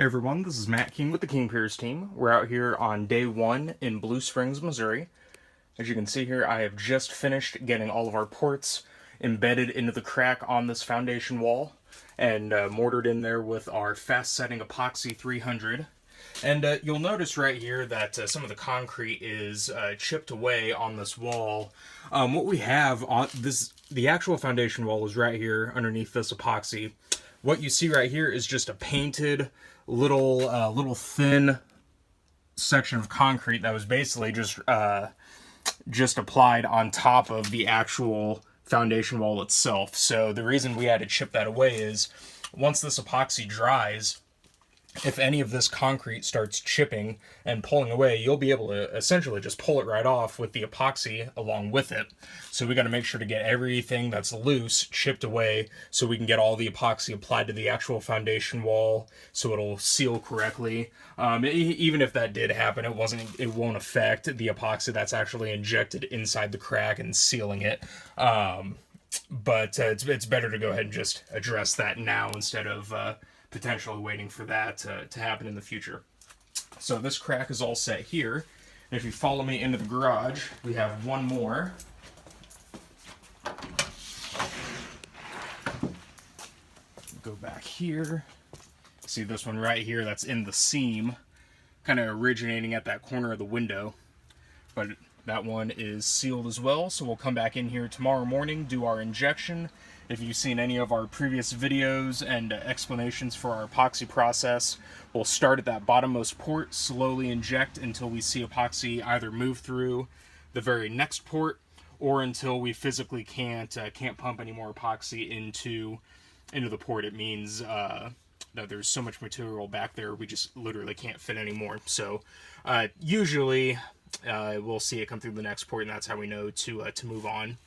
Hey everyone, this is Matt King with the King Piers team. We're out here on day one in Blue Springs, Missouri. As you can see here, I have just finished getting all of our ports embedded into the crack on this foundation wall and mortared in there with our fast setting epoxy 300. And you'll notice right here that some of the concrete is chipped away on this wall. What we have on this, the actual foundation wall is right here underneath this epoxy. What you see right here is just a painted little thin section of concrete that was basically just applied on top of the actual foundation wall itself. So the reason we had to chip that away is once this epoxy dries, if any of this concrete starts chipping and pulling away, you'll be able to essentially just pull it right off with the epoxy along with it. So we got to make sure to get everything that's loose chipped away so we can get all the epoxy applied to the actual foundation wall so it'll seal correctly. Even if that did happen, it won't affect the epoxy that's actually injected inside the crack and sealing it. But it's better to go ahead and just address that now instead of potentially waiting for that to happen in the future. So this crack is all set here. And if you follow me into the garage, we have one more. Go back here. See this one right here that's in the seam, kind of originating at that corner of the window. But that one is sealed as well, so we'll come back in here tomorrow morning, do our injection. If you've seen any of our previous videos and explanations for our epoxy process, we'll start at that bottommost port, slowly inject until we see epoxy either move through the very next port or until we physically can't pump any more epoxy into the port. It means that there's so much material back there we just literally can't fit anymore. So usually we'll see it come through the next port, and that's how we know to move on.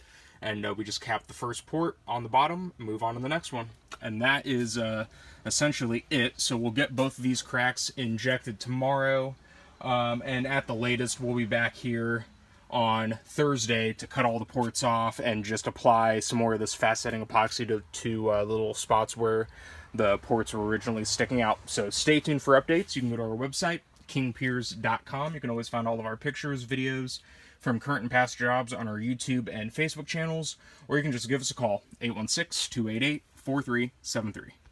And we just cap the first port on the bottom, move on to the next one. And that is essentially it. So we'll get both of these cracks injected tomorrow. And at the latest, we'll be back here on Thursday to cut all the ports off and just apply some more of this fast setting epoxy to little spots where the ports were originally sticking out. So stay tuned for updates. You can go to our website, kingpiers.com. You can always find all of our pictures, videos from current and past jobs on our YouTube and Facebook channels, or you can just give us a call, 816-288-4373.